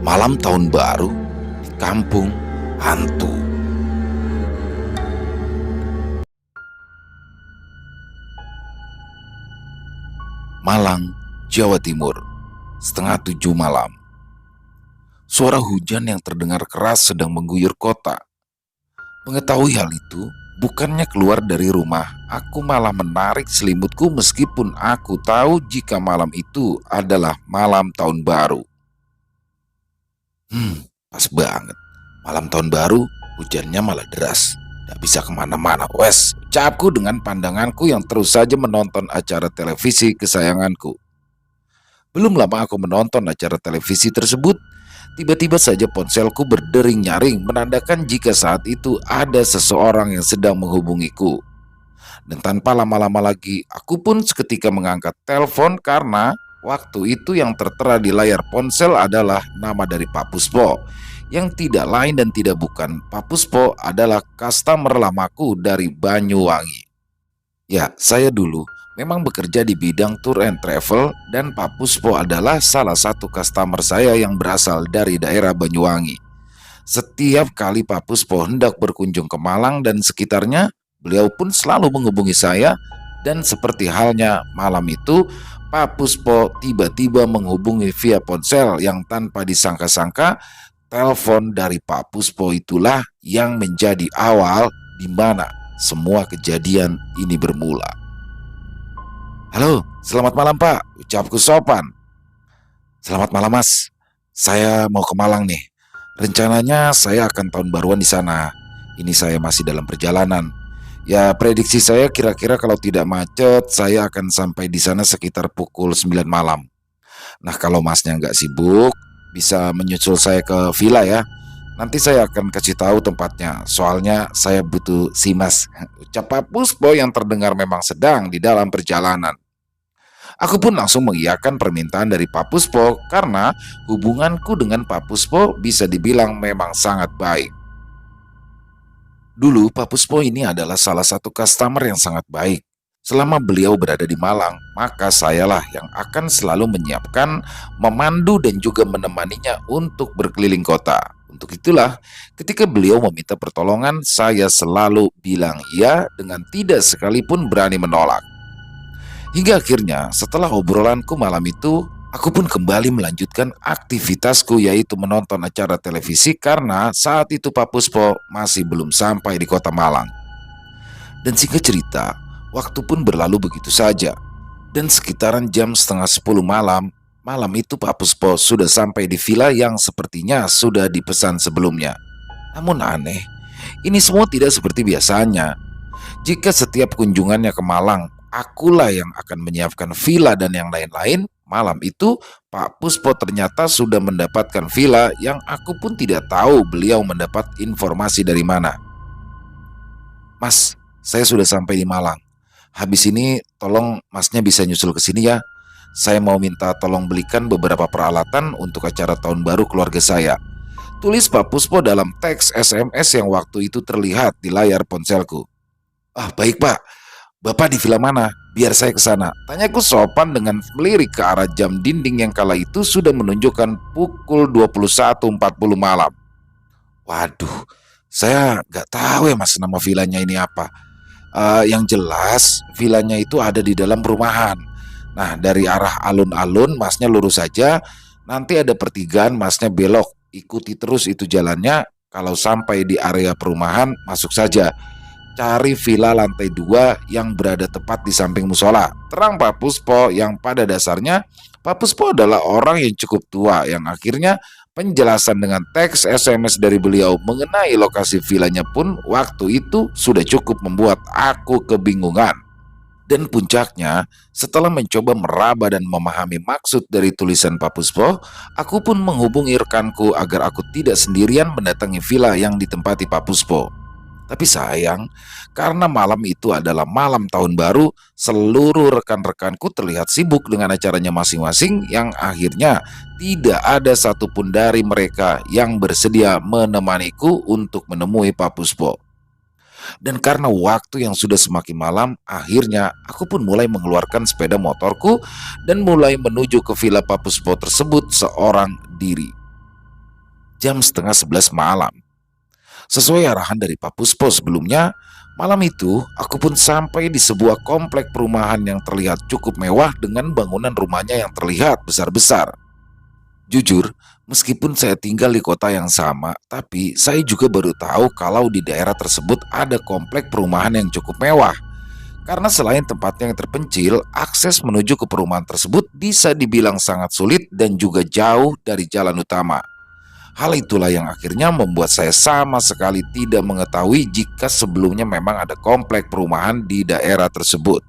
Malam tahun baru di kampung hantu. Malang, Jawa Timur, setengah 7 malam. Suara hujan yang terdengar keras sedang mengguyur kota. Mengetahui hal itu, bukannya keluar dari rumah, aku malah menarik selimutku meskipun aku tahu jika malam itu adalah malam tahun baru. Pas banget. Malam tahun baru, hujannya malah deras. Gak bisa kemana-mana, wes. Ucapku dengan pandanganku yang terus saja menonton acara televisi kesayanganku. Belum lama aku menonton acara televisi tersebut, tiba-tiba saja ponselku berdering nyaring menandakan jika saat itu ada seseorang yang sedang menghubungiku. Dan tanpa lama-lama lagi, aku pun seketika mengangkat telepon karena waktu itu yang tertera di layar ponsel adalah nama dari Pak Puspo, yang tidak lain dan tidak bukan. Pak Puspo adalah customer lamaku dari Banyuwangi. Ya, saya dulu memang bekerja di bidang tour and travel dan Pak Puspo adalah salah satu customer saya yang berasal dari daerah Banyuwangi. Setiap kali Pak Puspo hendak berkunjung ke Malang dan sekitarnya, beliau pun selalu menghubungi saya. Dan seperti halnya malam itu, Pak Puspo tiba-tiba menghubungi via ponsel yang tanpa disangka-sangka. Telepon dari Pak Puspo itulah yang menjadi awal di mana semua kejadian ini bermula. Halo, selamat malam Pak, ucapku sopan. Selamat malam Mas, saya mau ke Malang nih. Rencananya saya akan tahun baruan di sana. Ini saya masih dalam perjalanan. Ya, prediksi saya kira-kira kalau tidak macet, saya akan sampai di sana sekitar pukul 9 malam. Nah, kalau Masnya nggak sibuk, bisa menyusul saya ke villa ya. Nanti saya akan kasih tahu tempatnya. Soalnya saya butuh si Mas. Ucap Pak Puspo yang terdengar memang sedang di dalam perjalanan. Aku pun langsung mengiyakan permintaan dari Pak Puspo karena hubunganku dengan Pak Puspo bisa dibilang memang sangat baik. Dulu Pak Puspo ini adalah salah satu customer yang sangat baik. Selama beliau berada di Malang, maka sayalah yang akan selalu menyiapkan, memandu dan juga menemaninya untuk berkeliling kota. Untuk itulah, ketika beliau meminta pertolongan, saya selalu bilang iya dengan tidak sekalipun berani menolak. Hingga akhirnya setelah obrolanku malam itu, aku pun kembali melanjutkan aktivitasku yaitu menonton acara televisi karena saat itu Pak Puspo masih belum sampai di kota Malang. Dan singkat cerita, waktu pun berlalu begitu saja. Dan sekitaran jam setengah 10 malam, malam itu Pak Puspo sudah sampai di villa yang sepertinya sudah dipesan sebelumnya. Namun aneh, ini semua tidak seperti biasanya. Jika setiap kunjungannya ke Malang, akulah yang akan menyiapkan villa dan yang lain-lain. Malam itu, Pak Puspo ternyata sudah mendapatkan villa yang aku pun tidak tahu beliau mendapat informasi dari mana. Mas, saya sudah sampai di Malang. Habis ini tolong Masnya bisa nyusul ke sini ya. Saya mau minta tolong belikan beberapa peralatan untuk acara tahun baru keluarga saya. Tulis Pak Puspo dalam teks SMS yang waktu itu terlihat di layar ponselku. Ah, baik Pak. Bapak di villa mana? Biar saya ke sana. Tanyaku sopan dengan melirik ke arah jam dinding yang kala itu sudah menunjukkan pukul 21.40 malam. Waduh, saya nggak tahu ya Mas nama villanya ini apa. Yang jelas villanya itu ada di dalam perumahan. Nah, dari arah alun-alun Masnya lurus saja. Nanti ada pertigaan, Masnya belok. Ikuti terus itu jalannya. Kalau sampai di area perumahan, masuk saja. Cari villa lantai 2 yang berada tepat di samping musola. Terang Pak Puspo yang pada dasarnya Pak Puspo adalah orang yang cukup tua yang akhirnya penjelasan dengan teks SMS dari beliau mengenai lokasi villanya pun waktu itu sudah cukup membuat aku kebingungan. Dan puncaknya, setelah mencoba meraba dan memahami maksud dari tulisan Pak Puspo, aku pun menghubungi rekanku agar aku tidak sendirian mendatangi villa yang ditempati Pak Puspo. Tapi sayang, karena malam itu adalah malam tahun baru, seluruh rekan-rekanku terlihat sibuk dengan acaranya masing-masing yang akhirnya tidak ada satupun dari mereka yang bersedia menemaniku untuk menemui Pak Puspo. Dan karena waktu yang sudah semakin malam, akhirnya aku pun mulai mengeluarkan sepeda motorku dan mulai menuju ke villa Pak Puspo tersebut seorang diri. jam setengah 11 malam. Sesuai arahan dari Pak Puspo sebelumnya, malam itu aku pun sampai di sebuah komplek perumahan yang terlihat cukup mewah dengan bangunan rumahnya yang terlihat besar-besar. Jujur, meskipun saya tinggal di kota yang sama, tapi saya juga baru tahu kalau di daerah tersebut ada komplek perumahan yang cukup mewah. Karena selain tempatnya yang terpencil, akses menuju ke perumahan tersebut bisa dibilang sangat sulit dan juga jauh dari jalan utama. Hal itulah yang akhirnya membuat saya sama sekali tidak mengetahui jika sebelumnya memang ada komplek perumahan di daerah tersebut.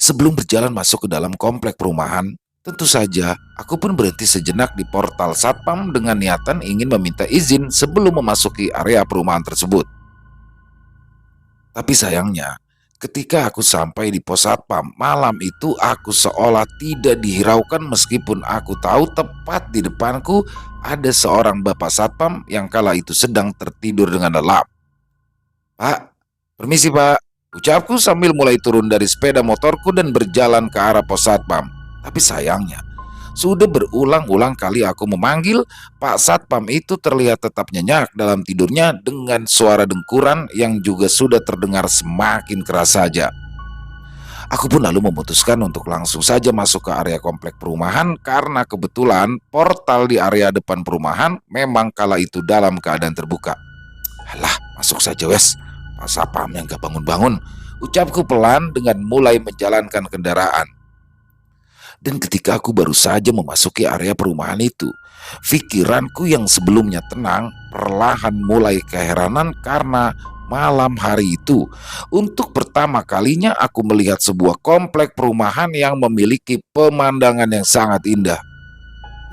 Sebelum berjalan masuk ke dalam komplek perumahan, tentu saja aku pun berhenti sejenak di portal satpam dengan niatan ingin meminta izin sebelum memasuki area perumahan tersebut. Tapi sayangnya, ketika aku sampai di pos satpam, malam itu aku seolah tidak dihiraukan meskipun aku tahu tepat di depanku ada seorang bapak satpam yang kala itu sedang tertidur dengan lelap. "Pak, permisi Pak," ucapku sambil mulai turun dari sepeda motorku dan berjalan ke arah pos satpam. Tapi sayangnya, sudah berulang-ulang kali aku memanggil, Pak Satpam itu terlihat tetap nyenyak dalam tidurnya dengan suara dengkuran yang juga sudah terdengar semakin keras saja. Aku pun lalu memutuskan untuk langsung saja masuk ke area komplek perumahan karena kebetulan portal di area depan perumahan memang kala itu dalam keadaan terbuka. "Alah, masuk saja wes, Pak Satpam yang gak bangun-bangun," ucapku pelan dengan mulai menjalankan kendaraan. Dan ketika aku baru saja memasuki area perumahan itu, pikiranku yang sebelumnya tenang perlahan mulai keheranan karena malam hari itu untuk pertama kalinya aku melihat sebuah komplek perumahan yang memiliki pemandangan yang sangat indah.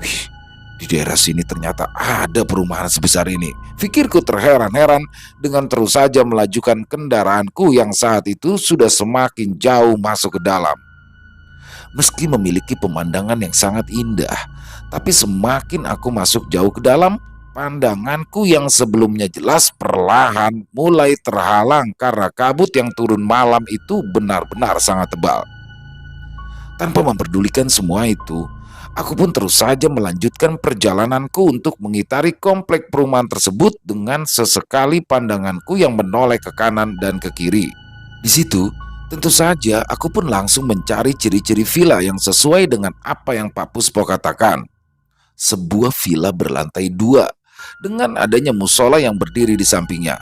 Wih, di daerah sini ternyata ada perumahan sebesar ini. Pikirku terheran-heran dengan terus saja melajukan kendaraanku yang saat itu sudah semakin jauh masuk ke dalam. Meski memiliki pemandangan yang sangat indah, tapi semakin aku masuk jauh ke dalam, pandanganku yang sebelumnya jelas perlahan mulai terhalang karena kabut yang turun malam itu benar-benar sangat tebal. Tanpa memperdulikan semua itu, aku pun terus saja melanjutkan perjalananku untuk mengitari komplek perumahan tersebut dengan sesekali pandanganku yang menoleh ke kanan dan ke kiri. Di situ, tentu saja aku pun langsung mencari ciri-ciri villa yang sesuai dengan apa yang Pak Puspo katakan. Sebuah villa berlantai 2 dengan adanya musola yang berdiri di sampingnya.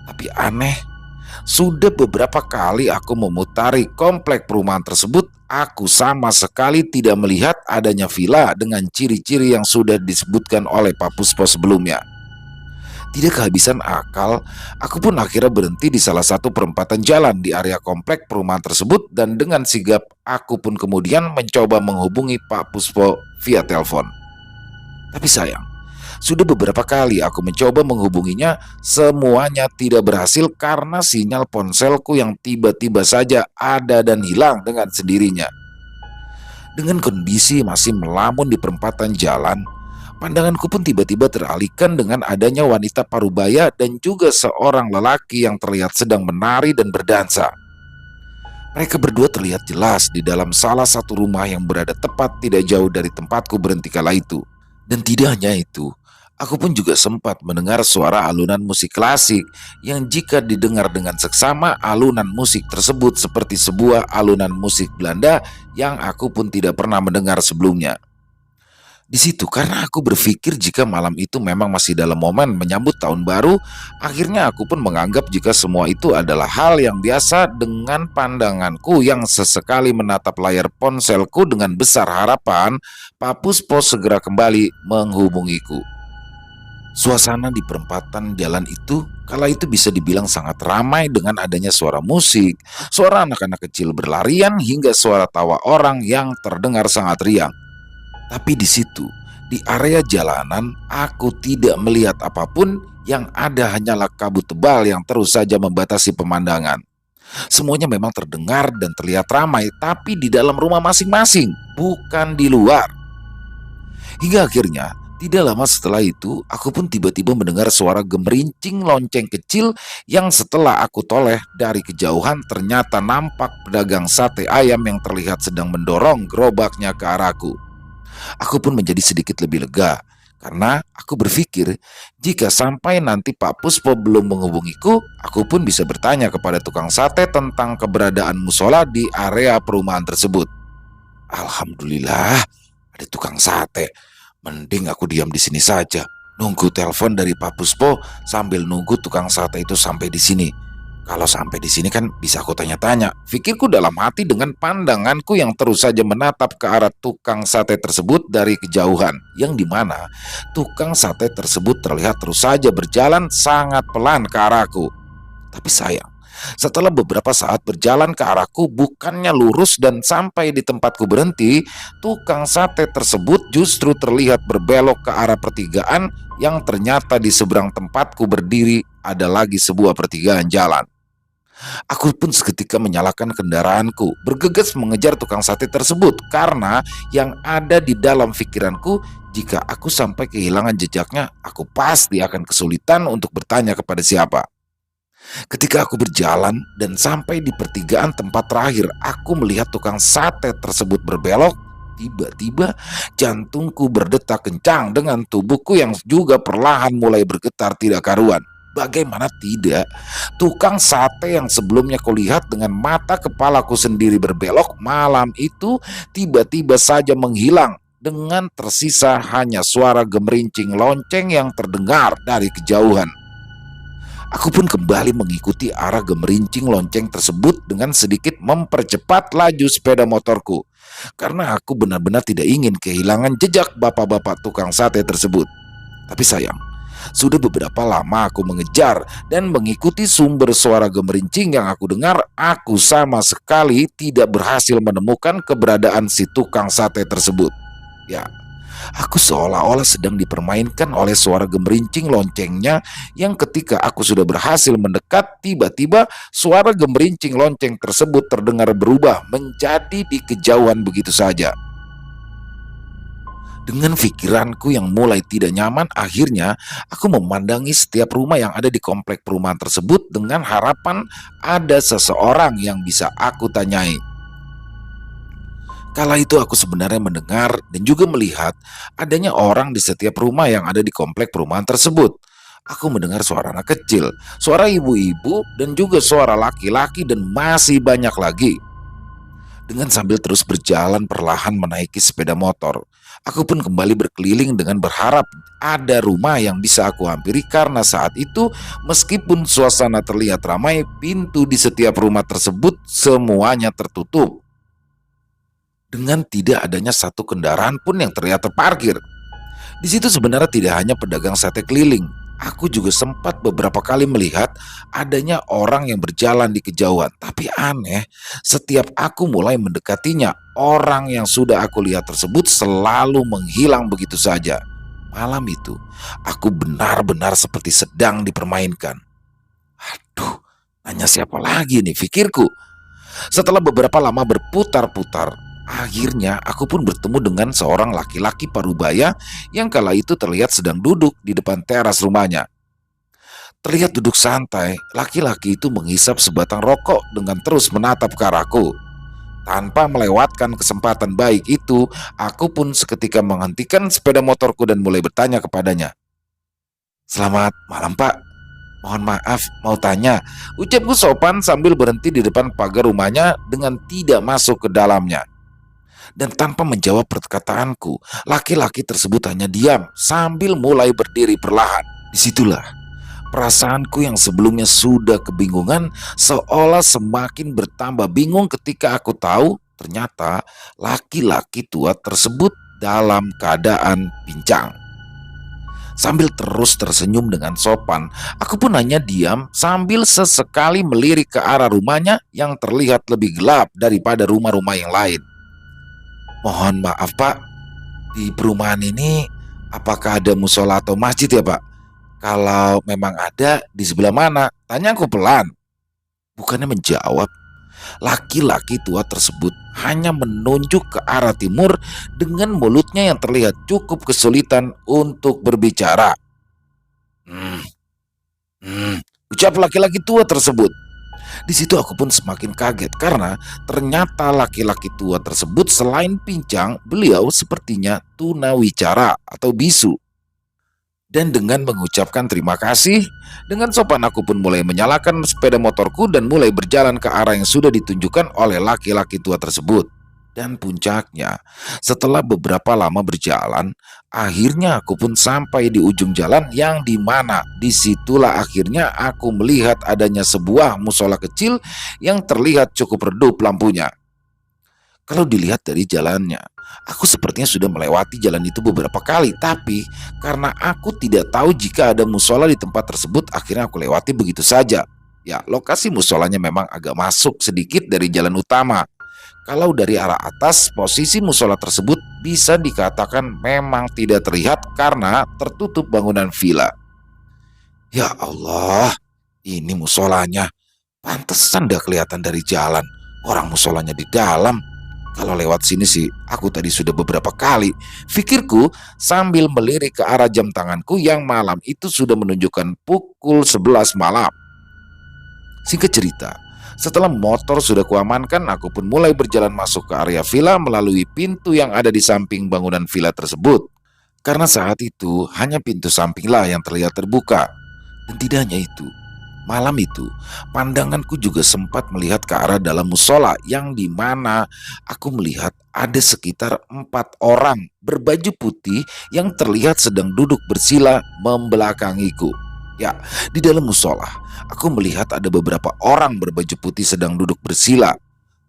Tapi aneh, sudah beberapa kali aku memutari komplek perumahan tersebut, aku sama sekali tidak melihat adanya villa dengan ciri-ciri yang sudah disebutkan oleh Pak Puspo sebelumnya. Tidak kehabisan akal, aku pun akhirnya berhenti di salah satu perempatan jalan di area komplek perumahan tersebut dan dengan sigap aku pun kemudian mencoba menghubungi Pak Puspo via telepon. Tapi sayang, sudah beberapa kali aku mencoba menghubunginya, semuanya tidak berhasil karena sinyal ponselku yang tiba-tiba saja ada dan hilang dengan sendirinya. Dengan kondisi masih melamun di perempatan jalan, pandanganku pun tiba-tiba teralihkan dengan adanya wanita parubaya dan juga seorang lelaki yang terlihat sedang menari dan berdansa. Mereka berdua terlihat jelas di dalam salah satu rumah yang berada tepat tidak jauh dari tempatku berhenti kala itu. Dan tidak hanya itu, aku pun juga sempat mendengar suara alunan musik klasik yang jika didengar dengan seksama, alunan musik tersebut seperti sebuah alunan musik Belanda yang aku pun tidak pernah mendengar sebelumnya. Di situ karena aku berpikir jika malam itu memang masih dalam momen menyambut tahun baru, akhirnya aku pun menganggap jika semua itu adalah hal yang biasa dengan pandanganku yang sesekali menatap layar ponselku dengan besar harapan Pak Puspo segera kembali menghubungiku. Suasana di perempatan jalan itu kala itu bisa dibilang sangat ramai dengan adanya suara musik, suara anak-anak kecil berlarian hingga suara tawa orang yang terdengar sangat riang. Tapi di situ, di area jalanan, aku tidak melihat apapun, yang ada hanyalah kabut tebal yang terus saja membatasi pemandangan. Semuanya memang terdengar dan terlihat ramai, tapi di dalam rumah masing-masing, bukan di luar. Hingga akhirnya, tidak lama setelah itu, aku pun tiba-tiba mendengar suara gemerincing lonceng kecil yang setelah aku toleh dari kejauhan ternyata nampak pedagang sate ayam yang terlihat sedang mendorong gerobaknya ke arahku. Aku pun menjadi sedikit lebih lega Karena aku berpikir, jika sampai nanti Pak Puspo belum menghubungiku, aku pun bisa bertanya kepada tukang sate tentang keberadaan musola di area perumahan tersebut. Alhamdulillah, ada tukang sate. Mending aku diam di sini saja, nunggu telepon dari Pak Puspo sambil nunggu tukang sate itu sampai di sini. Kalau sampai di sini kan bisa aku tanya-tanya. Pikirku dalam hati dengan pandanganku yang terus saja menatap ke arah tukang sate tersebut dari kejauhan. Yang dimana tukang sate tersebut terlihat terus saja berjalan sangat pelan ke arahku. Tapi sayang, setelah beberapa saat berjalan ke arahku bukannya lurus dan sampai di tempatku berhenti, tukang sate tersebut justru terlihat berbelok ke arah pertigaan yang ternyata di seberang tempatku berdiri ada lagi sebuah pertigaan jalan. Aku pun seketika menyalakan kendaraanku, bergegas mengejar tukang sate tersebut karena yang ada di dalam pikiranku, jika aku sampai kehilangan jejaknya, aku pasti akan kesulitan untuk bertanya kepada siapa. Ketika aku berjalan dan sampai di pertigaan tempat terakhir, aku melihat tukang sate tersebut berbelok. Tiba-tiba jantungku berdetak kencang dengan tubuhku yang juga perlahan mulai bergetar tidak karuan. Bagaimana tidak, tukang sate yang sebelumnya kulihat dengan mata kepalaku sendiri berbelok malam itu tiba-tiba saja menghilang dengan tersisa hanya suara gemerincing lonceng yang terdengar dari kejauhan. Aku pun kembali mengikuti arah gemerincing lonceng tersebut dengan sedikit mempercepat laju sepeda motorku. Karena aku benar-benar tidak ingin kehilangan jejak bapak-bapak tukang sate tersebut. Tapi sayang, sudah beberapa lama aku mengejar dan mengikuti sumber suara gemerincing yang aku dengar, aku sama sekali tidak berhasil menemukan keberadaan si tukang sate tersebut. Ya, aku seolah-olah sedang dipermainkan oleh suara gemerincing loncengnya yang ketika aku sudah berhasil mendekat, tiba-tiba suara gemerincing lonceng tersebut terdengar berubah menjadi di kejauhan begitu saja. Dengan pikiranku yang mulai tidak nyaman, akhirnya aku memandangi setiap rumah yang ada di komplek perumahan tersebut dengan harapan ada seseorang yang bisa aku tanyai. Kala itu aku sebenarnya mendengar dan juga melihat adanya orang di setiap rumah yang ada di komplek perumahan tersebut. Aku mendengar suara anak kecil, suara ibu-ibu, dan juga suara laki-laki dan masih banyak lagi. Dengan sambil terus berjalan perlahan menaiki sepeda motor, aku pun kembali berkeliling dengan berharap ada rumah yang bisa aku hampiri karena saat itu meskipun suasana terlihat ramai, pintu di setiap rumah tersebut semuanya tertutup. Dengan tidak adanya satu kendaraan pun yang terlihat terparkir. Di situ sebenarnya tidak hanya pedagang sate keliling. Aku juga sempat beberapa kali melihat adanya orang yang berjalan di kejauhan. Tapi aneh, setiap aku mulai mendekatinya, orang yang sudah aku lihat tersebut selalu menghilang begitu saja. Malam itu, aku benar-benar seperti sedang dipermainkan. Aduh, nanya siapa lagi nih pikirku. Setelah beberapa lama berputar-putar, akhirnya aku pun bertemu dengan seorang laki-laki parubaya yang kala itu terlihat sedang duduk di depan teras rumahnya. Terlihat duduk santai, laki-laki itu menghisap sebatang rokok dengan terus menatap ke arahku. Tanpa melewatkan kesempatan baik itu, aku pun seketika menghentikan sepeda motorku dan mulai bertanya kepadanya. "Selamat malam, Pak. Mohon maaf, mau tanya," ucapku sopan sambil berhenti di depan pagar rumahnya dengan tidak masuk ke dalamnya. Dan tanpa menjawab perkataanku, laki-laki tersebut hanya diam sambil mulai berdiri perlahan. Disitulah perasaanku yang sebelumnya sudah kebingungan seolah semakin bertambah bingung ketika aku tahu ternyata laki-laki tua tersebut dalam keadaan pincang. Sambil terus tersenyum dengan sopan, aku pun hanya diam sambil sesekali melirik ke arah rumahnya yang terlihat lebih gelap daripada rumah-rumah yang lain. "Mohon maaf, Pak, di perumahan ini apakah ada musola atau masjid ya, Pak? Kalau memang ada, di sebelah mana?" Tanya aku pelan. Bukannya menjawab, laki-laki tua tersebut hanya menunjuk ke arah timur dengan mulutnya yang terlihat cukup kesulitan untuk berbicara. Hmm, ucap laki-laki tua tersebut. Di situ aku pun semakin kaget karena ternyata laki-laki tua tersebut selain pincang, beliau sepertinya tunawicara atau bisu. Dan dengan mengucapkan terima kasih, dengan sopan aku pun mulai menyalakan sepeda motorku dan mulai berjalan ke arah yang sudah ditunjukkan oleh laki-laki tua tersebut. Dan puncaknya, setelah beberapa lama berjalan, akhirnya aku pun sampai di ujung jalan yang dimana disitulah akhirnya aku melihat adanya sebuah musola kecil yang terlihat cukup redup lampunya. Kalau dilihat dari jalannya, aku sepertinya sudah melewati jalan itu beberapa kali, tapi karena aku tidak tahu jika ada musola di tempat tersebut, akhirnya aku lewati begitu saja. Ya, lokasi musolanya memang agak masuk sedikit dari jalan utama. Kalau dari arah atas, posisi musola tersebut bisa dikatakan memang tidak terlihat karena tertutup bangunan villa. Ya Allah, ini musolanya. Pantesan dah kelihatan dari jalan. Orang musolanya di dalam. Kalau lewat sini sih, aku tadi sudah beberapa kali. Pikirku sambil melirik ke arah jam tanganku yang malam itu sudah menunjukkan pukul 11 malam. Singkat cerita, setelah motor sudah kuamankan, aku pun mulai berjalan masuk ke area villa melalui pintu yang ada di samping bangunan villa tersebut. Karena saat itu hanya pintu sampinglah yang terlihat terbuka. Dan tidak hanya itu, malam itu pandanganku juga sempat melihat ke arah dalam musola yang dimana aku melihat ada sekitar 4 orang berbaju putih yang terlihat sedang duduk bersila membelakangiku. Ya, di dalam musola aku melihat ada beberapa orang berbaju putih sedang duduk bersila.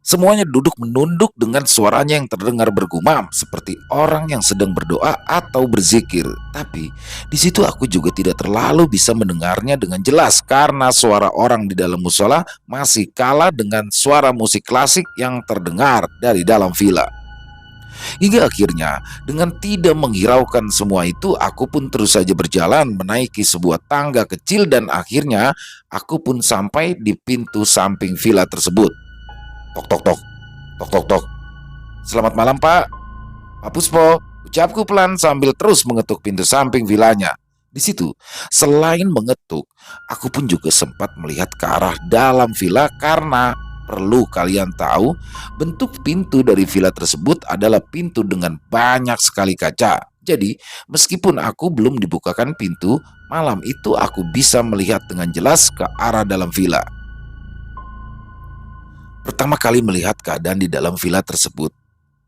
Semuanya duduk menunduk dengan suaranya yang terdengar bergumam seperti orang yang sedang berdoa atau berzikir. Tapi di situ aku juga tidak terlalu bisa mendengarnya dengan jelas karena suara orang di dalam musola masih kalah dengan suara musik klasik yang terdengar dari dalam villa. Hingga akhirnya dengan tidak menghiraukan semua itu, aku pun terus saja berjalan menaiki sebuah tangga kecil dan akhirnya aku pun sampai di pintu samping villa tersebut. Tok tok tok, tok tok tok. Selamat malam Pak. Pak Puspo, ucapku pelan sambil terus mengetuk pintu samping vilanya. Di situ, selain mengetuk, aku pun juga sempat melihat ke arah dalam villa karena perlu kalian tahu, bentuk pintu dari villa tersebut adalah pintu dengan banyak sekali kaca. Jadi, meskipun aku belum dibukakan pintu, malam itu aku bisa melihat dengan jelas ke arah dalam villa. Pertama kali melihat keadaan di dalam villa tersebut,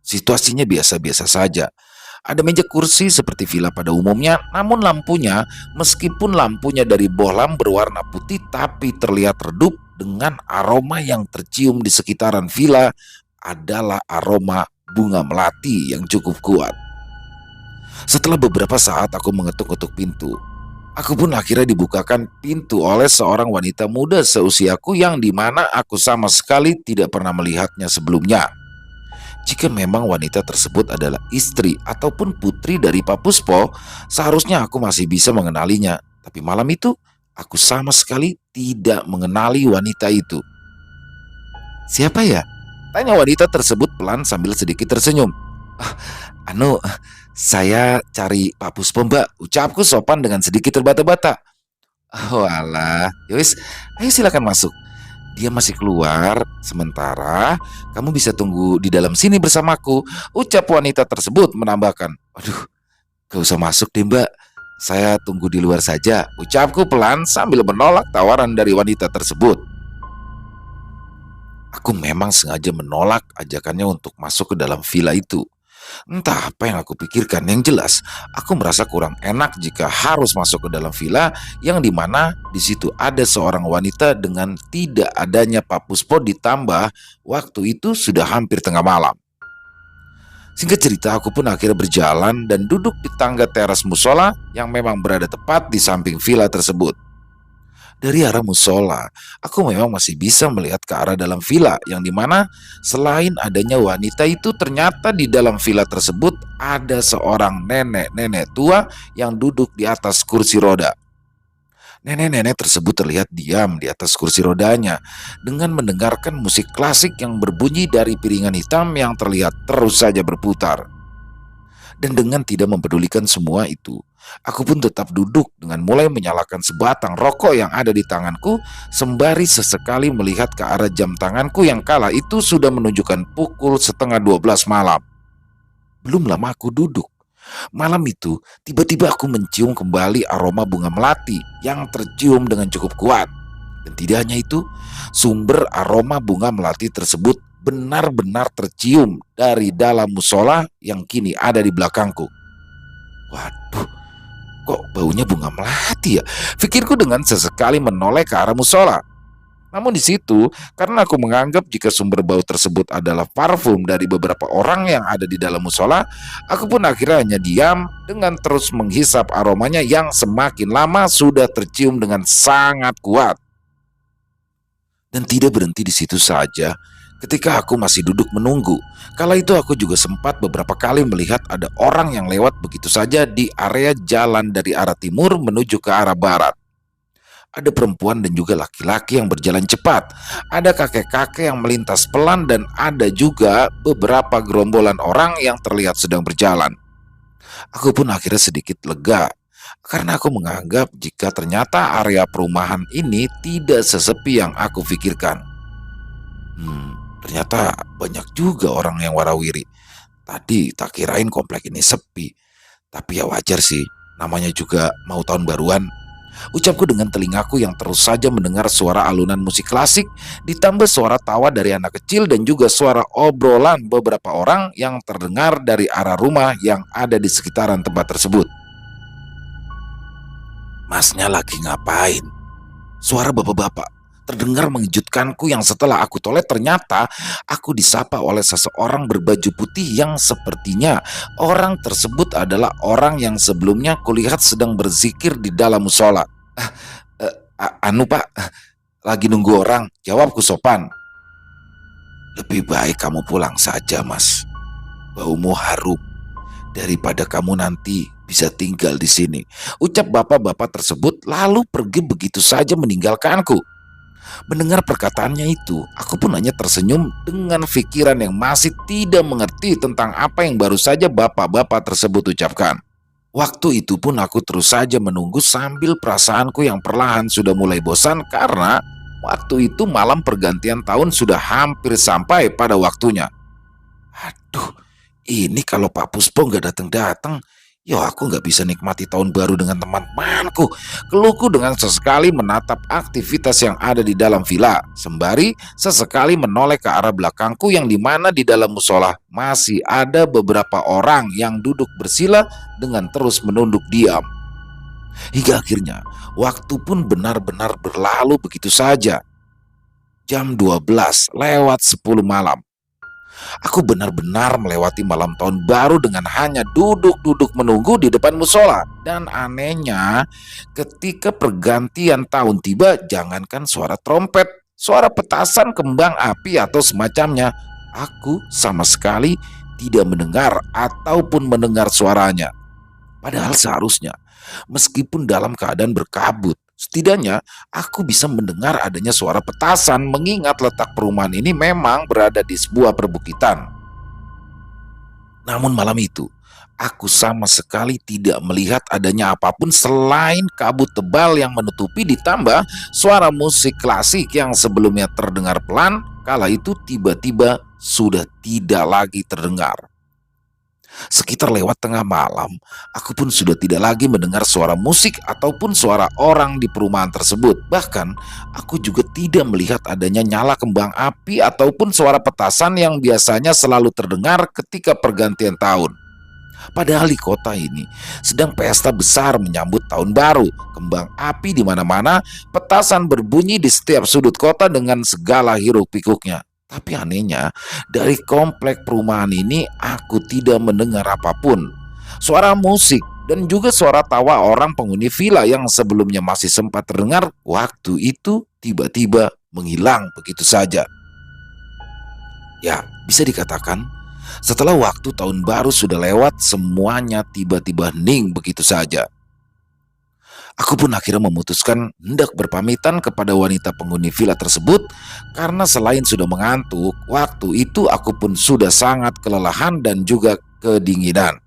situasinya biasa-biasa saja. Ada meja kursi seperti villa pada umumnya, namun lampunya, meskipun lampunya dari bohlam berwarna putih tapi terlihat redup dengan aroma yang tercium di sekitaran villa adalah aroma bunga melati yang cukup kuat. Setelah beberapa saat aku mengetuk-ketuk pintu, aku pun akhirnya dibukakan pintu oleh seorang wanita muda seusiaku yang dimana aku sama sekali tidak pernah melihatnya sebelumnya. Jika memang wanita tersebut adalah istri ataupun putri dari Pak Puspo, seharusnya aku masih bisa mengenalinya. Tapi malam itu, aku sama sekali tidak mengenali wanita itu. Siapa ya? Tanya wanita tersebut pelan sambil sedikit tersenyum. "Ah, anu, saya cari Pak Puspo mbak," ucapku sopan dengan sedikit terbata-bata. "Oh alah, yowis, ayo silakan masuk. Dia masih keluar, sementara kamu bisa tunggu di dalam sini bersamaku," ucap wanita tersebut menambahkan. "Aduh, gak usah masuk deh mbak, saya tunggu di luar saja," ucapku pelan sambil menolak tawaran dari wanita tersebut. Aku memang sengaja menolak ajakannya untuk masuk ke dalam villa itu. Entah apa yang aku pikirkan, yang jelas aku merasa kurang enak jika harus masuk ke dalam villa yang dimana di situ ada seorang wanita dengan tidak adanya Pak Puspo, ditambah waktu itu sudah hampir tengah malam. Singkat cerita, aku pun akhirnya berjalan dan duduk di tangga teras musola yang memang berada tepat di samping villa tersebut. Dari arah musola, aku memang masih bisa melihat ke arah dalam villa yang dimana selain adanya wanita itu, ternyata di dalam villa tersebut ada seorang nenek-nenek tua yang duduk di atas kursi roda. Nenek-nenek tersebut terlihat diam di atas kursi rodanya dengan mendengarkan musik klasik yang berbunyi dari piringan hitam yang terlihat terus saja berputar. Dan dengan tidak mempedulikan semua itu, aku pun tetap duduk dengan mulai menyalakan sebatang rokok yang ada di tanganku, sembari sesekali melihat ke arah jam tanganku yang kala itu sudah menunjukkan pukul setengah 12 malam. Belum lama aku duduk, Malam itu, tiba-tiba aku mencium kembali aroma bunga melati yang tercium dengan cukup kuat. Dan tidak hanya itu, sumber aroma bunga melati tersebut benar-benar tercium dari dalam musola yang kini ada di belakangku. Waduh, kok baunya bunga melati ya? Pikirku dengan sesekali menoleh ke arah musola. Namun di situ, karena aku menganggap jika sumber bau tersebut adalah parfum dari beberapa orang yang ada di dalam musola, aku pun akhirnya hanya diam dengan terus menghisap aromanya yang semakin lama sudah tercium dengan sangat kuat. Dan tidak berhenti di situ saja. Ketika aku masih duduk menunggu, kala itu aku juga sempat beberapa kali melihat ada orang yang lewat begitu saja di area jalan dari arah timur menuju ke arah barat. Ada perempuan dan juga laki-laki yang berjalan cepat. Ada kakek-kakek yang melintas pelan dan ada juga beberapa gerombolan orang yang terlihat sedang berjalan. Aku pun akhirnya sedikit lega karena aku menganggap jika ternyata area perumahan ini tidak sesepi yang aku pikirkan. Ternyata banyak juga orang yang warawiri. Tadi tak kirain komplek ini sepi. Tapi ya wajar sih, namanya juga mau tahun baruan. Ucapku dengan telingaku yang terus saja mendengar suara alunan musik klasik, ditambah suara tawa dari anak kecil dan juga suara obrolan beberapa orang yang terdengar dari arah rumah yang ada di sekitaran tempat tersebut. Masnya lagi ngapain? Suara bapak-bapak terdengar mengejutkanku yang setelah aku toleh ternyata aku disapa oleh seseorang berbaju putih yang sepertinya orang tersebut adalah orang yang sebelumnya kulihat sedang berzikir di dalam musola. Anu pak, lagi nunggu orang, jawabku sopan. Lebih baik kamu pulang saja mas, baumu harum daripada kamu nanti bisa tinggal di sini. Ucap bapak-bapak tersebut lalu pergi begitu saja meninggalkanku. Mendengar perkataannya itu, aku pun hanya tersenyum dengan pikiran yang masih tidak mengerti tentang apa yang baru saja bapak-bapak tersebut ucapkan. Waktu itu pun aku terus saja menunggu sambil perasaanku yang perlahan sudah mulai bosan karena waktu itu malam pergantian tahun sudah hampir sampai pada waktunya. Aduh, ini kalau Pak Puspo nggak datang-datang, ya aku nggak bisa nikmati tahun baru dengan teman-temanku. Keluhku dengan sesekali menatap aktivitas yang ada di dalam villa, sembari sesekali menoleh ke arah belakangku yang dimana di dalam musola masih ada beberapa orang yang duduk bersila dengan terus menunduk diam. Hingga akhirnya, waktu pun benar-benar berlalu begitu saja. Jam 12 lewat 10 malam. Aku benar-benar melewati malam tahun baru dengan hanya duduk-duduk menunggu di depan musola. Dan anehnya, ketika pergantian tahun tiba, jangankan suara trompet, suara petasan kembang api atau semacamnya, aku sama sekali tidak mendengar ataupun mendengar suaranya. Padahal seharusnya, meskipun dalam keadaan berkabut, setidaknya aku bisa mendengar adanya suara petasan mengingat letak perumahan ini memang berada di sebuah perbukitan. Namun malam itu, aku sama sekali tidak melihat adanya apapun selain kabut tebal yang menutupi ditambah suara musik klasik yang sebelumnya terdengar pelan, kala itu tiba-tiba sudah tidak lagi terdengar. Sekitar lewat tengah malam, aku pun sudah tidak lagi mendengar suara musik ataupun suara orang di perumahan tersebut. Bahkan, aku juga tidak melihat adanya nyala kembang api ataupun suara petasan yang biasanya selalu terdengar ketika pergantian tahun. Padahal di kota ini sedang pesta besar menyambut tahun baru. Kembang api di mana-mana, petasan berbunyi di setiap sudut kota dengan segala hiruk-pikuknya. Tapi anehnya, dari komplek perumahan ini aku tidak mendengar apapun. Suara musik dan juga suara tawa orang penghuni villa yang sebelumnya masih sempat terdengar waktu itu tiba-tiba menghilang begitu saja. Ya, bisa dikatakan setelah waktu tahun baru sudah lewat, semuanya tiba-tiba hening begitu saja. Aku pun akhirnya memutuskan hendak berpamitan kepada wanita penghuni villa tersebut karena selain sudah mengantuk, waktu itu aku pun sudah sangat kelelahan dan juga kedinginan.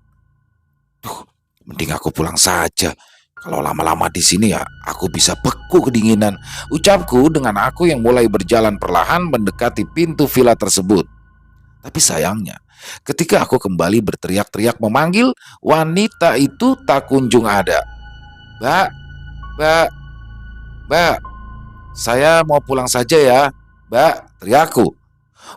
Mending aku pulang saja. Kalau lama-lama di sini ya, aku bisa beku kedinginan. Ucapku dengan aku yang mulai berjalan perlahan mendekati pintu villa tersebut. Tapi sayangnya, ketika aku kembali berteriak-teriak memanggil, wanita itu tak kunjung ada. "Mbak, mbak, mbak, saya mau pulang saja ya, mbak," teriakku.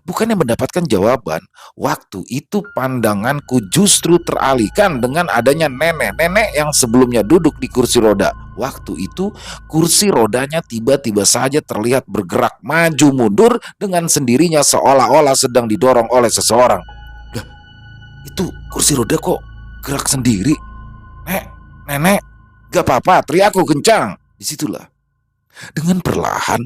Bukannya mendapatkan jawaban, waktu itu pandanganku justru teralihkan dengan adanya nenek-nenek yang sebelumnya duduk di kursi roda. Waktu itu, kursi rodanya tiba-tiba saja terlihat bergerak maju mundur dengan sendirinya seolah-olah sedang didorong oleh seseorang. Lah, itu kursi roda kok gerak sendiri? Nek, nenek, gak apa-apa, teriakku kencang. Disitulah dengan perlahan,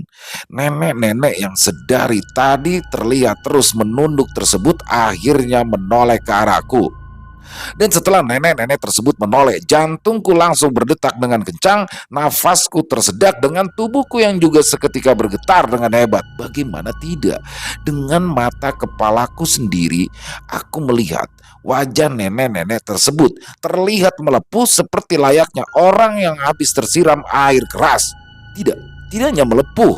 nenek-nenek yang sedari tadi terlihat terus menunduk tersebut akhirnya menoleh ke arahku. Dan setelah nenek-nenek tersebut menoleh, jantungku langsung berdetak dengan kencang, nafasku tersedak dengan tubuhku yang juga seketika bergetar dengan hebat. Bagaimana tidak? Dengan mata kepalaku sendiri, aku melihat wajah nenek-nenek tersebut terlihat melepuh seperti layaknya orang yang habis tersiram air keras. Tidak hanya melepuh.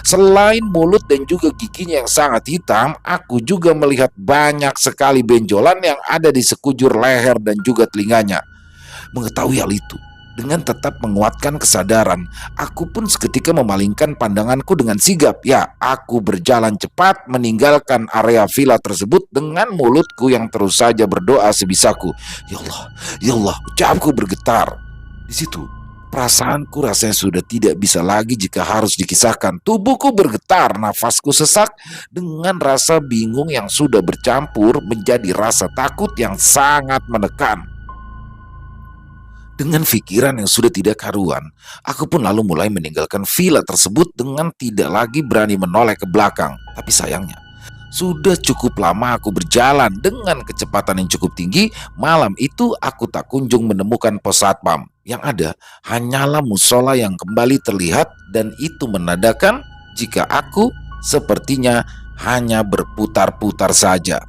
Selain mulut dan juga giginya yang sangat hitam, aku juga melihat banyak sekali benjolan yang ada di sekujur leher dan juga telinganya. Mengetahui hal itu, dengan tetap menguatkan kesadaran, aku pun seketika memalingkan pandanganku dengan sigap. Ya, aku berjalan cepat meninggalkan area villa tersebut dengan mulutku yang terus saja berdoa sebisaku. Ya Allah, ucapku bergetar. Di situ, perasaanku rasanya sudah tidak bisa lagi jika harus dikisahkan. Tubuhku bergetar, nafasku sesak dengan rasa bingung yang sudah bercampur menjadi rasa takut yang sangat menekan. Dengan pikiran yang sudah tidak karuan, aku pun lalu mulai meninggalkan villa tersebut dengan tidak lagi berani menoleh ke belakang. Tapi sayangnya, sudah cukup lama aku berjalan dengan kecepatan yang cukup tinggi, malam itu aku tak kunjung menemukan pos satpam. Yang ada hanyalah musola yang kembali terlihat dan itu menandakan jika aku sepertinya hanya berputar-putar saja.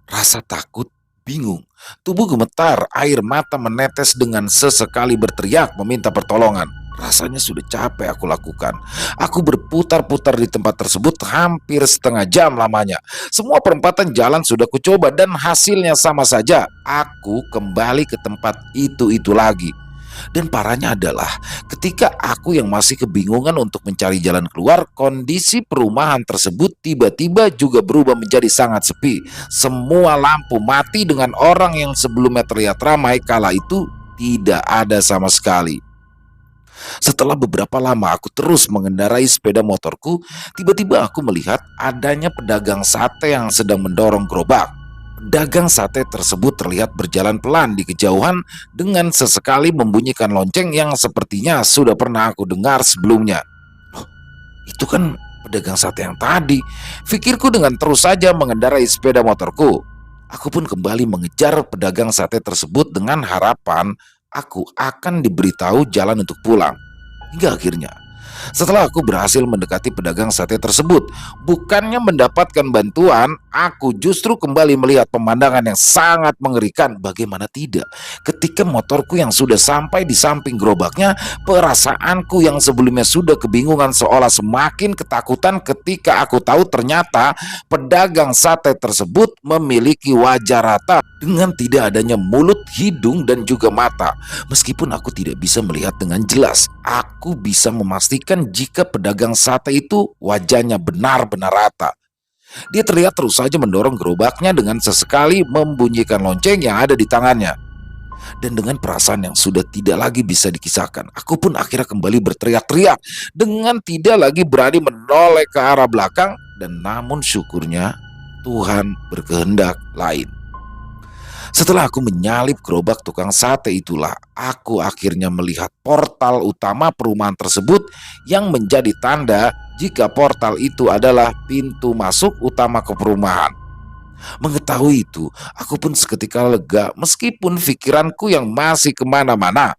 Rasa takut, bingung, tubuh gemetar, air mata menetes dengan sesekali berteriak meminta pertolongan. Rasanya sudah capek aku lakukan. Aku berputar-putar di tempat tersebut hampir setengah jam lamanya. Semua perempatan jalan sudah kucoba dan hasilnya sama saja. Aku kembali ke tempat itu lagi. Dan parahnya adalah ketika aku yang masih kebingungan untuk mencari jalan keluar, kondisi perumahan tersebut tiba-tiba juga berubah menjadi sangat sepi. Semua lampu mati dengan orang yang sebelumnya terlihat ramai kala itu tidak ada sama sekali. Setelah beberapa lama aku terus mengendarai sepeda motorku, tiba-tiba aku melihat adanya pedagang sate yang sedang mendorong gerobak. Pedagang sate tersebut terlihat berjalan pelan di kejauhan dengan sesekali membunyikan lonceng yang sepertinya sudah pernah aku dengar sebelumnya. Loh, itu kan pedagang sate yang tadi, pikirku dengan terus saja mengendarai sepeda motorku. Aku pun kembali mengejar pedagang sate tersebut dengan harapan aku akan diberitahu jalan untuk pulang. Hingga akhirnya, setelah aku berhasil mendekati pedagang sate tersebut, bukannya mendapatkan bantuan, aku justru kembali melihat pemandangan yang sangat mengerikan. Bagaimana tidak, ketika motorku yang sudah sampai di samping gerobaknya, perasaanku yang sebelumnya sudah kebingungan seolah semakin ketakutan ketika aku tahu ternyata pedagang sate tersebut memiliki wajah rata dengan tidak adanya mulut, hidung, dan juga mata. Meskipun aku tidak bisa melihat dengan jelas, aku bisa memastikan jika pedagang sate itu wajahnya benar-benar rata. Dia terlihat terus saja mendorong gerobaknya dengan sesekali membunyikan lonceng yang ada di tangannya. Dan dengan perasaan yang sudah tidak lagi bisa dikisahkan, aku pun akhirnya kembali berteriak-teriak dengan tidak lagi berani menoleh ke arah belakang. Dan namun syukurnya Tuhan berkehendak lain. Setelah aku menyalip gerobak tukang sate itulah, aku akhirnya melihat portal utama perumahan tersebut yang menjadi tanda jika portal itu adalah pintu masuk utama ke perumahan. Mengetahui itu, aku pun seketika lega meskipun pikiranku yang masih kemana-mana.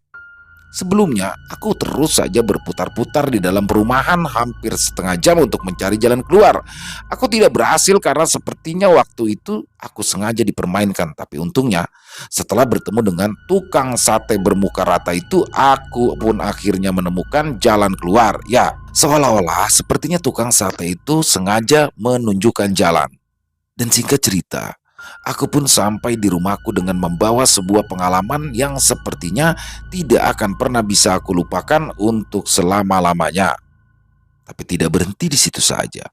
Sebelumnya, aku terus saja berputar-putar di dalam perumahan hampir setengah jam untuk mencari jalan keluar. Aku tidak berhasil karena sepertinya waktu itu aku sengaja dipermainkan. Tapi untungnya, setelah bertemu dengan tukang sate bermuka rata itu, aku pun akhirnya menemukan jalan keluar. Ya, seolah-olah sepertinya tukang sate itu sengaja menunjukkan jalan. Dan singkat cerita, aku pun sampai di rumahku dengan membawa sebuah pengalaman yang sepertinya tidak akan pernah bisa aku lupakan untuk selama-lamanya. Tapi tidak berhenti di situ saja.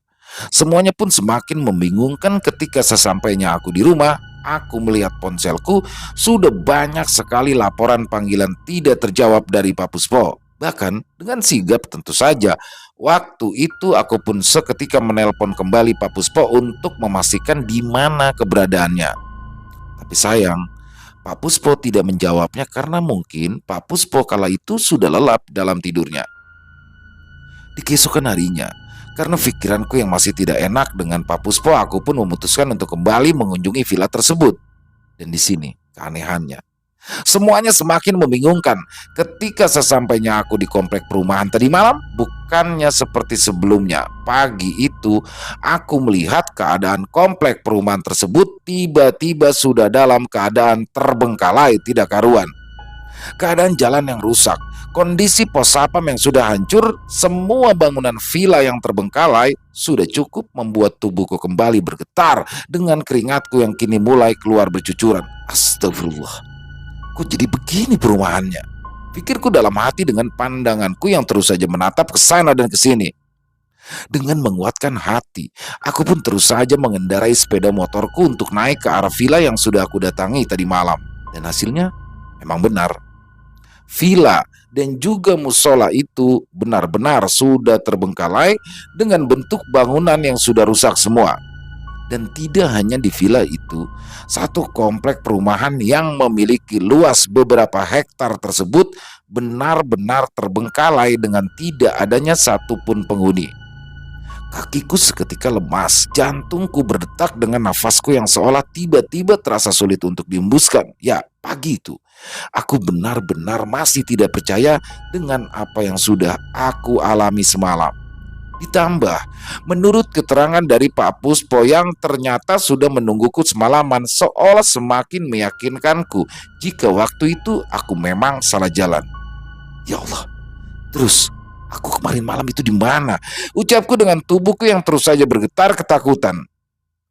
Semuanya pun semakin membingungkan ketika sesampainya aku di rumah. Aku melihat ponselku sudah banyak sekali laporan panggilan tidak terjawab dari Pak Puspo. Bahkan dengan sigap tentu saja. Waktu itu aku pun seketika menelpon kembali Pak Puspo untuk memastikan di mana keberadaannya. Tapi sayang, Pak Puspo tidak menjawabnya karena mungkin Pak Puspo kala itu sudah lelap dalam tidurnya. Di keesokan harinya, karena pikiranku yang masih tidak enak dengan Pak Puspo, aku pun memutuskan untuk kembali mengunjungi villa tersebut. Dan di sini keanehannya, semuanya semakin membingungkan. Ketika sesampainya aku di komplek perumahan tadi malam, bukannya seperti sebelumnya. Pagi itu, aku melihat keadaan komplek perumahan tersebut tiba-tiba sudah dalam keadaan terbengkalai tidak karuan. Keadaan jalan yang rusak, kondisi pos sapam yang sudah hancur, semua bangunan villa yang terbengkalai sudah cukup membuat tubuhku kembali bergetar dengan keringatku yang kini mulai keluar bercucuran. Astagfirullah, kok jadi begini perumahannya? Pikirku dalam hati dengan pandanganku yang terus saja menatap ke sana dan ke sini. Dengan menguatkan hati, aku pun terus saja mengendarai sepeda motorku untuk naik ke arah villa yang sudah aku datangi tadi malam. Dan hasilnya memang benar. Villa dan juga musola itu benar-benar sudah terbengkalai dengan bentuk bangunan yang sudah rusak semua. Dan tidak hanya di villa itu, satu komplek perumahan yang memiliki luas beberapa hektar tersebut benar-benar terbengkalai dengan tidak adanya satupun penghuni. Kakiku seketika lemas, jantungku berdetak dengan nafasku yang seolah tiba-tiba terasa sulit untuk dihembuskan. Ya, pagi itu, aku benar-benar masih tidak percaya dengan apa yang sudah aku alami semalam. Ditambah, menurut keterangan dari Pak Puspo yang ternyata sudah menungguku semalaman, seolah semakin meyakinkanku jika waktu itu aku memang salah jalan. Ya Allah, terus aku kemarin malam itu di mana? Ucapku dengan tubuhku yang terus saja bergetar ketakutan.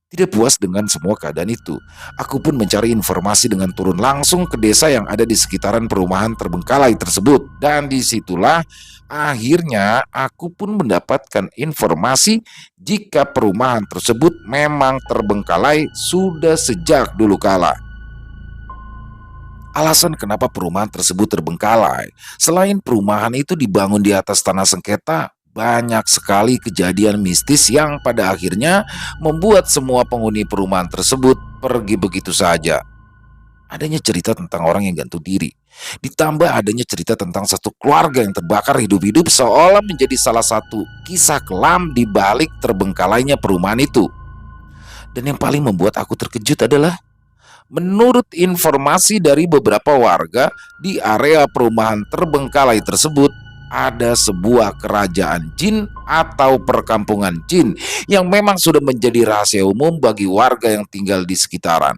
Tidak puas dengan semua keadaan itu, aku pun mencari informasi dengan turun langsung ke desa yang ada di sekitaran perumahan terbengkalai tersebut. Dan disitulah akhirnya aku pun mendapatkan informasi jika perumahan tersebut memang terbengkalai sudah sejak dulu kala. Alasan kenapa perumahan tersebut terbengkalai, selain perumahan itu dibangun di atas tanah sengketa, banyak sekali kejadian mistis yang pada akhirnya membuat semua penghuni perumahan tersebut pergi begitu saja. Adanya cerita tentang orang yang gantung diri, ditambah adanya cerita tentang satu keluarga yang terbakar hidup-hidup seolah menjadi salah satu kisah kelam di balik terbengkalainya perumahan itu. Dan yang paling membuat aku terkejut adalah menurut informasi dari beberapa warga di area perumahan terbengkalai tersebut, ada sebuah kerajaan jin atau perkampungan jin yang memang sudah menjadi rahasia umum bagi warga yang tinggal di sekitaran.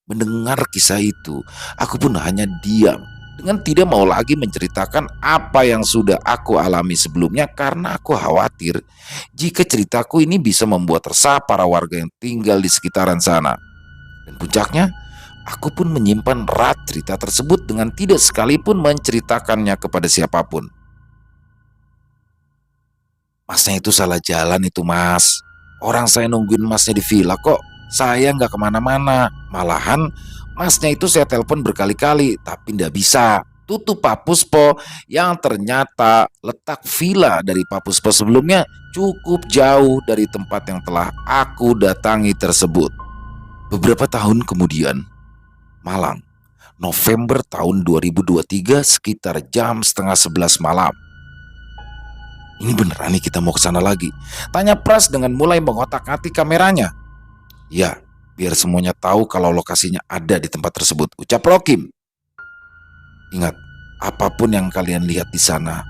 Mendengar kisah itu, aku pun hanya diam dengan tidak mau lagi menceritakan apa yang sudah aku alami sebelumnya karena aku khawatir jika ceritaku ini bisa membuat resah para warga yang tinggal di sekitaran sana. Dan puncaknya, aku pun menyimpan erat cerita tersebut dengan tidak sekalipun menceritakannya kepada siapapun. Masnya itu salah jalan itu, Mas. Orang saya nungguin masnya di villa kok. Saya nggak kemana-mana. Malahan masnya itu saya telepon berkali-kali, tapi nggak bisa. Tutup Pak Puspo yang ternyata letak villa dari Pak Puspo sebelumnya cukup jauh dari tempat yang telah aku datangi tersebut. Beberapa tahun kemudian, Malang, November tahun 2023 sekitar jam setengah 11 malam. Ini beneran nih kita mau ke sana lagi? Tanya Pras dengan mulai mengotak-atik kameranya. Ya, biar semuanya tahu kalau lokasinya ada di tempat tersebut, ucap Rokim. Ingat, Apapun yang kalian lihat di sana,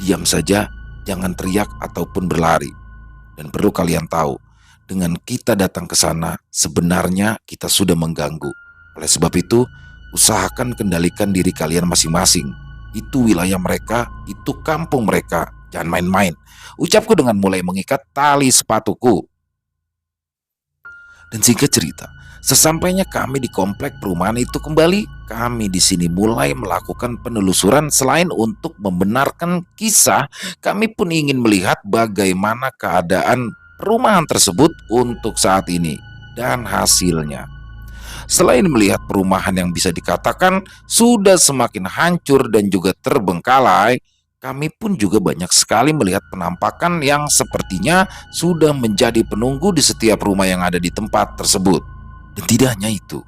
diam saja, jangan teriak ataupun berlari. Dan perlu kalian tahu, dengan kita datang ke sana, sebenarnya kita sudah mengganggu. Oleh sebab itu, usahakan kendalikan diri kalian masing-masing. Itu wilayah mereka, itu kampung mereka. Jangan main-main. Ucapku dengan mulai mengikat tali sepatuku. Dan singkat cerita, sesampainya kami di komplek perumahan itu kembali, kami di sini mulai melakukan penelusuran. Selain untuk membenarkan kisah, kami pun ingin melihat bagaimana keadaan perumahan tersebut untuk saat ini dan hasilnya. Selain melihat perumahan yang bisa dikatakan sudah semakin hancur dan juga terbengkalai, kami pun juga banyak sekali melihat penampakan yang sepertinya sudah menjadi penunggu di setiap rumah yang ada di tempat tersebut. Dan tidak hanya itu,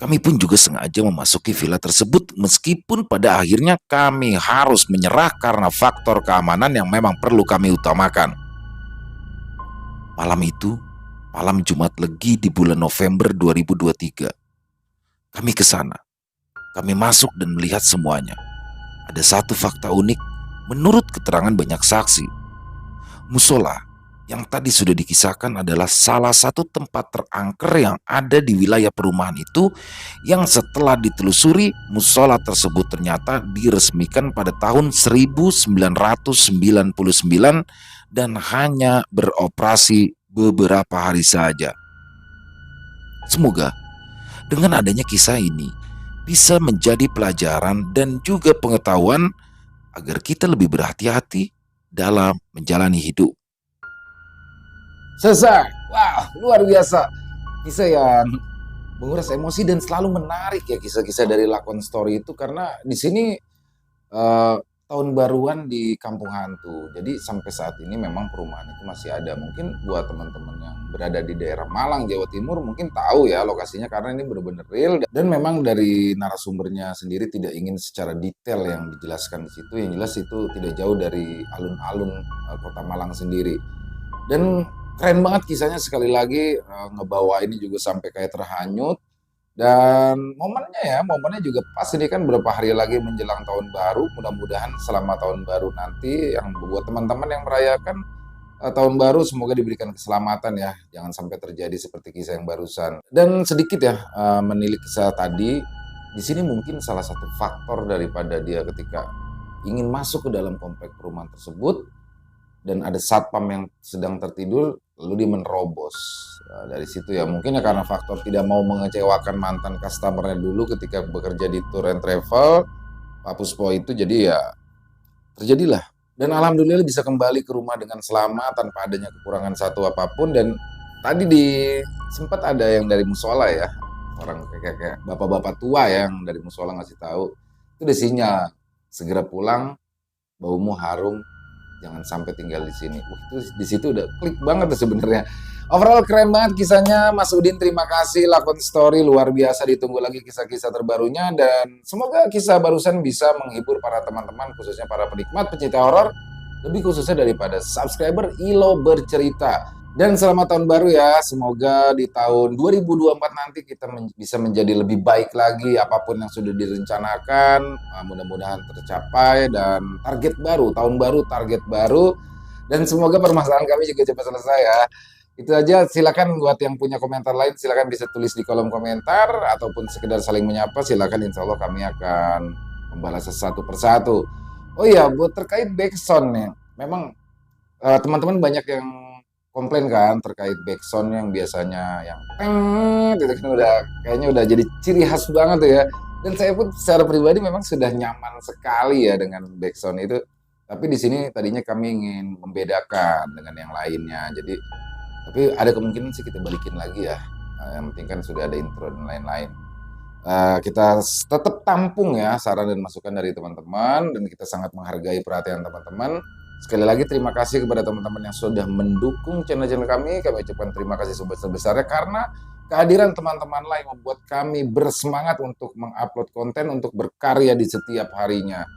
kami pun juga sengaja memasuki villa tersebut meskipun pada akhirnya kami harus menyerah karena faktor keamanan yang memang perlu kami utamakan. Malam itu, malam Jumat Legi di bulan November 2023. Kami ke sana. Kami masuk dan melihat semuanya. Ada satu fakta unik menurut keterangan banyak saksi. Musola yang tadi sudah dikisahkan adalah salah satu tempat terangker yang ada di wilayah perumahan itu, yang setelah ditelusuri musola tersebut ternyata diresmikan pada tahun 1999 dan hanya beroperasi beberapa hari saja. Semoga dengan adanya kisah ini bisa menjadi pelajaran dan juga pengetahuan agar kita lebih berhati-hati dalam menjalani hidup. Selesai. Wah, luar biasa. Kisah yang menguras emosi dan selalu menarik ya kisah-kisah dari Lakon Story itu, karena di sini tahun baruan di Kampung Hantu. Jadi sampai saat ini memang perumahan itu masih ada. Mungkin buat teman-teman yang berada di daerah Malang, Jawa Timur mungkin tahu ya lokasinya, karena ini benar-benar real. Dan memang dari narasumbernya sendiri tidak ingin secara detail yang dijelaskan di situ. Yang jelas itu tidak jauh dari alun-alun kota Malang sendiri. Dan keren banget kisahnya, sekali lagi ngebawa ini juga sampai kayak terhanyut. Dan momennya juga pas, ini kan beberapa hari lagi menjelang tahun baru. Mudah-mudahan selama tahun baru nanti yang buat teman-teman yang merayakan tahun baru, semoga diberikan keselamatan ya, jangan sampai terjadi seperti kisah yang barusan. Dan sedikit ya menilik kisah tadi, di sini mungkin salah satu faktor daripada dia ketika ingin masuk ke dalam komplek perumahan tersebut dan ada satpam yang sedang tertidur, lalu dia menerobos. Dari situ ya mungkin ya karena faktor tidak mau mengecewakan mantan customernya dulu ketika bekerja di tour and travel Pak Puspo itu, jadi ya terjadilah. Dan alhamdulillah bisa kembali ke rumah dengan selamat tanpa adanya kekurangan satu apapun. Dan tadi sempat ada yang dari musola ya, orang kayak bapak-bapak tua yang dari musola ngasih tahu, itu udah sinyal segera pulang, baumu harum, jangan sampai tinggal di sini. Itu di situ udah klik banget tuh sebenarnya. Overall keren banget kisahnya Mas Udin, terima kasih. Lakon Story luar biasa, ditunggu lagi kisah-kisah terbarunya, dan semoga kisah barusan bisa menghibur para teman-teman, khususnya para penikmat pecinta horor, lebih khususnya daripada subscriber Ilo Bercerita. Dan selamat tahun baru ya, semoga di tahun 2024 nanti kita bisa menjadi lebih baik lagi. Apapun yang sudah direncanakan mudah-mudahan tercapai, dan target baru, tahun baru, target baru. Dan semoga permasalahan kami juga cepat selesai ya. Itu aja, silakan buat yang punya komentar lain silakan bisa tulis di kolom komentar, ataupun sekedar saling menyapa silakan, insya Allah kami akan membalas satu persatu. Oh iya, buat terkait backsound nih, memang teman-teman banyak yang komplain kan terkait backsound yang biasanya yang itu kan kayaknya udah jadi ciri khas banget tuh ya. Dan saya pun secara pribadi memang sudah nyaman sekali ya dengan backsound itu. Tapi di sini tadinya kami ingin membedakan dengan yang lainnya. Tapi ada kemungkinan sih kita balikin lagi ya. Yang penting kan sudah ada intro dan lain-lain. Kita tetap tampung ya saran dan masukan dari teman-teman, dan kita sangat menghargai perhatian teman-teman. Sekali lagi terima kasih kepada teman-teman yang sudah mendukung channel-channel kami. Kami ucapkan terima kasih sebesar-besarnya, karena kehadiran teman-teman lain membuat kami bersemangat untuk mengupload konten, untuk berkarya di setiap harinya.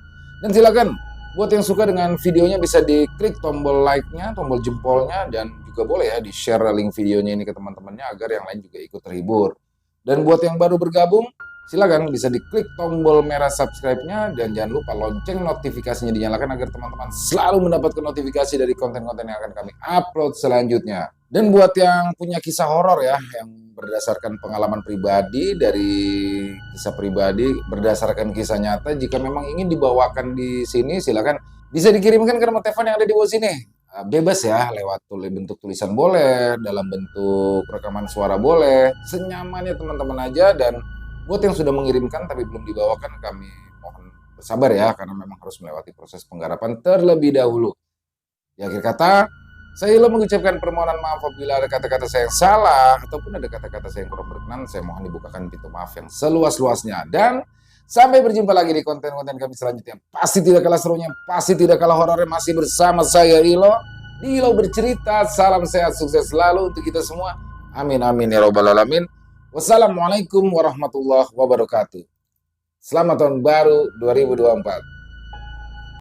Dan silakan buat yang suka dengan videonya bisa diklik tombol like-nya, tombol jempolnya, dan juga boleh ya di-share link videonya ini ke teman-temannya agar yang lain juga ikut terhibur. Dan buat yang baru bergabung, silakan bisa diklik tombol merah subscribe-nya dan jangan lupa lonceng notifikasinya dinyalakan agar teman-teman selalu mendapatkan notifikasi dari konten-konten yang akan kami upload selanjutnya. Dan buat yang punya kisah horor ya, yang berdasarkan pengalaman pribadi, dari kisah pribadi berdasarkan kisah nyata, jika memang ingin dibawakan di sini silakan bisa dikirimkan ke nomor telepon yang ada di bawah sini. Bebas ya, lewat bentuk tulisan boleh, dalam bentuk rekaman suara boleh, senyamannya teman-teman aja. Dan buat yang sudah mengirimkan tapi belum dibawakan, kami mohon bersabar ya, karena memang harus melewati proses penggarapan terlebih dahulu. Di akhir kata, saya mengucapkan permohonan maaf apabila ada kata-kata saya yang salah ataupun ada kata-kata saya yang kurang berkenan. Saya mohon dibukakan pintu maaf yang seluas-luasnya. Dan sampai berjumpa lagi di konten-konten kami selanjutnya. Pasti tidak kalah serunya, pasti tidak kalah horornya, masih bersama saya Ilo. Di Ilo Bercerita, salam sehat, sukses selalu untuk kita semua. Amin, amin, ya robbal alamin. Wassalamualaikum warahmatullahi wabarakatuh. Selamat tahun baru 2024.